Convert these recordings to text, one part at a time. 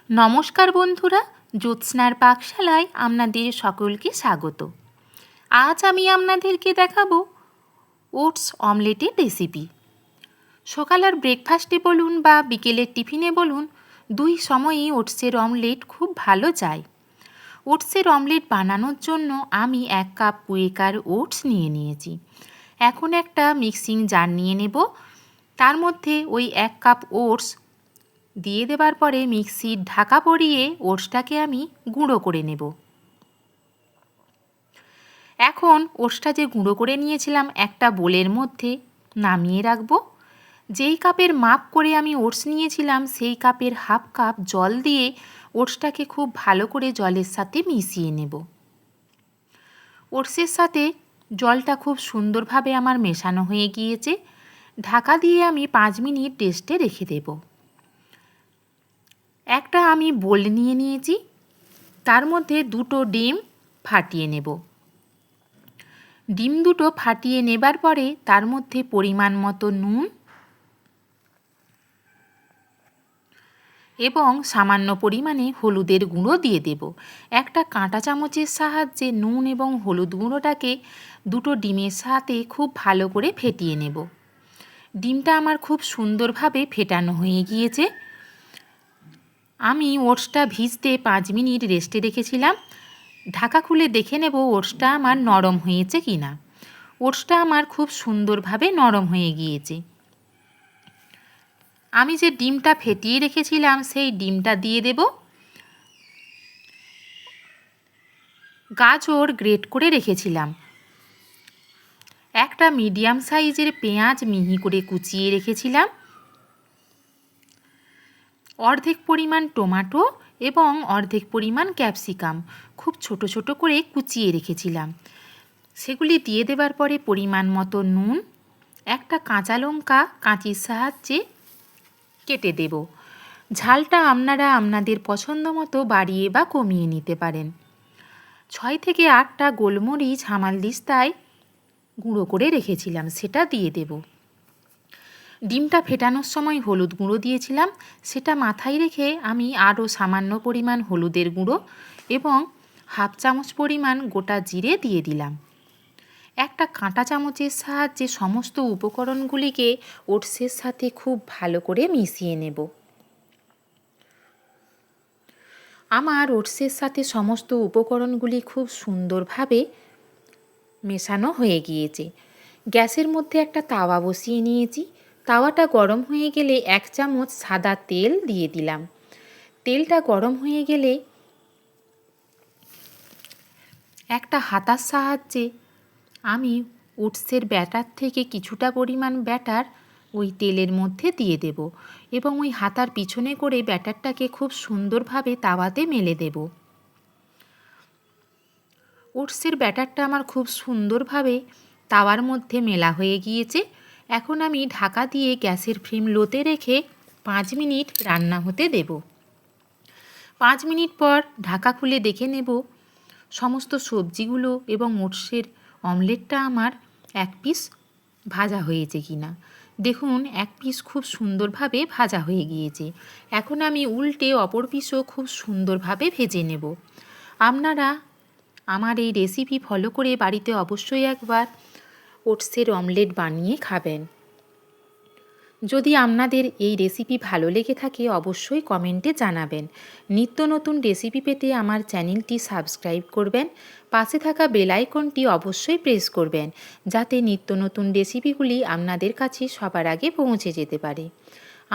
নমস্কার বন্ধুরা, জ্যোৎস্নার পাকশালায় আপনাদের সকলকে স্বাগত। আজ আমি আপনাদেরকে দেখাবো ওটস অমলেটের রেসিপি। সকালের ব্রেকফাস্টে বলুন বা বিকেলের টিফিনে বলুন, দুই সময়ই ওটসের অমলেট খুব ভালো যায়। ওটসের অমলেট বানানোর জন্য আমি 1 কাপ কুয়েকার ওটস নিয়েছি। এখন একটা মিক্সিং জার নিয়ে নেব। তার মধ্যে ওই 1 কাপ ওটস দিয়ে দেবার পরে মিক্সির ঢাকা পরিয়ে ওটসটাকে আমি গুঁড়ো করে নেব। এখন ওটসটা যে গুঁড়ো করে নিয়েছিলাম একটা বোলের মধ্যে নামিয়ে রাখব। যেই কাপের মাপ করে আমি ওটস নিয়েছিলাম সেই কাপের হাফ কাপ জল দিয়ে ওটসটাকে খুব ভালো করে জলের সাথে মিশিয়ে নেব। ওটসের সাথে জলটা খুব সুন্দরভাবে আমার মেশানো হয়ে গিয়েছে। ঢাকা দিয়ে আমি 5 মিনিট রেস্টে রেখে দেব। একটা আমি বোল নিয়ে নিয়েছি, তার মধ্যে 2টো ডিম ফাটিয়ে নেব। ডিম দুটো ফাটিয়ে নেবার পরে তার মধ্যে পরিমাণ মতো নুন এবং সামান্য পরিমাণে হলুদের গুঁড়ো দিয়ে দেব। একটা কাঁটা চামচের সাহায্যে নুন এবং হলুদ গুঁড়োটাকে 2টো ডিমের সাথে খুব ভালো করে ফেটিয়ে নেব। ডিমটা আমার খুব সুন্দরভাবে ফেটানো হয়ে গিয়েছে। আমি ওটসটা ভিজতে 5 মিনিট রেস্টে রেখেছিলাম। ঢাকা খুলে দেখে নেব ওটসটা আমার নরম হয়েছে কি না। ওটসটা আমার খুব সুন্দরভাবে নরম হয়ে গিয়েছে। আমি যে ডিমটা ফেটিয়ে রেখেছিলাম সেই ডিমটা দিয়ে দেব। গাজর গ্রেট করে রেখেছিলাম। একটা মিডিয়াম সাইজের পেঁয়াজ মিহি করে কুচিয়ে রেখেছিলাম। অর্ধেক পরিমাণ টমেটো এবং অর্ধেক পরিমাণ ক্যাপসিকাম খুব ছোট ছোট করে কুচিয়ে রেখেছিলাম। সেগুলি দিয়ে দেবার পরে পরিমাণ মতো নুন, একটা কাঁচা লঙ্কা কাঁচির সাহায্যে কেটে দেব। ঝালটা আপনারা আপনাদের পছন্দ মতো বাড়িয়ে বা কমিয়ে নিতে পারেন। 6 থেকে 8টা গোলমরিচ হামালদিস্তায় গুঁড়ো করে রেখেছিলাম, সেটা দিয়ে দেব। ডিমটা ফেটানোর সময় হলুদ গুঁড়ো দিয়েছিলাম, সেটা মাথায় রেখে আমি আরও সামান্য পরিমাণ হলুদের গুঁড়ো এবং হাফ চামচ পরিমাণ গোটা জিরে দিয়ে দিলাম। একটা কাঁটা চামচের সাহায্যে সমস্ত উপকরণগুলিকে ওটসের সাথে খুব ভালো করে মিশিয়ে নেব। আমার ওটসের সাথে সমস্ত উপকরণগুলি খুব সুন্দরভাবে মেশানো হয়ে গিয়েছে। গ্যাসের মধ্যে একটা তাওয়া বসিয়ে নিয়েছি। তাওয়াটা গরম হয়ে গেলে 1 চামচ সাদা তেল দিয়ে দিলাম। তেলটা গরম হয়ে গেলে একটা হাতার সাহায্যে আমি ওটসের ব্যাটার থেকে কিছুটা পরিমাণ ব্যাটার ওই তেলের মধ্যে দিয়ে দেব এবং ওই হাতার পিছনে করে ব্যাটারটাকে খুব সুন্দরভাবে তাওয়াতে মেলে দেব। ওটসের ব্যাটারটা আমার খুব সুন্দরভাবে তাওয়ার মধ্যে মেলা হয়ে গিয়েছে। এখন আমি ঢাকা দিয়ে গ্যাসের ফ্লেম লোতে রেখে 5 মিনিট রান্না হতে দেব। 5 মিনিট পর ঢাকা খুলে দেখে নেব সমস্ত সবজিগুলো এবং ওটসের অমলেটটা আমার 1 পিস ভাজা হয়েছে কি না। দেখুন 1 পিস খুব সুন্দরভাবে ভাজা হয়ে গিয়েছে। এখন আমি উল্টে অপর পিসও খুব সুন্দরভাবে ভেজে নেব। আপনারা আমার এই রেসিপি ফলো করে বাড়িতে অবশ্যই একবার ওটসের অমলেট বানিয়ে খাবেন। যদি আপনাদের এই রেসিপি ভালো লেগে থাকে অবশ্যই কমেন্টে জানাবেন। নিত্য নতুন রেসিপি পেতে আমার চ্যানেলটি সাবস্ক্রাইব করবেন। পাশে থাকা বেল আইকনটি অবশ্যই প্রেস করবেন, যাতে নিত্য নতুন রেসিপিগুলি আপনাদের কাছে সবার আগে পৌঁছে যেতে পারে।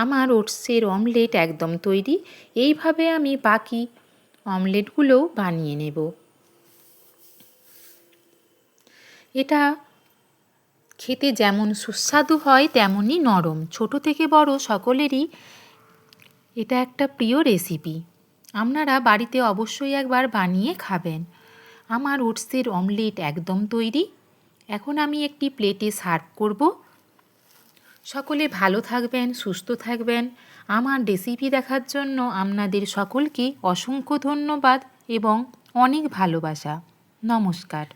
আমার ওটসের অমলেট একদম তৈরি। এইভাবে আমি বাকি অমলেটগুলোও বানিয়ে নেব। এটা খেতে যেমন সুস্বাদু হয় তেমনই নরম। ছোট থেকে বড় সকলেরই এটা একটা প্রিয় রেসিপি। আপনারা বাড়িতে অবশ্যই একবার বানিয়ে খাবেন। আমার ওটসের অমলেট একদম তৈরি। এখন আমি একটি প্লেটে সার্ভ করব। সকলে ভালো থাকবেন, সুস্থ থাকবেন। আমার রেসিপি দেখার জন্য আপনাদের সকলকে অসংখ্য ধন্যবাদ এবং অনেক ভালোবাসা। নমস্কার।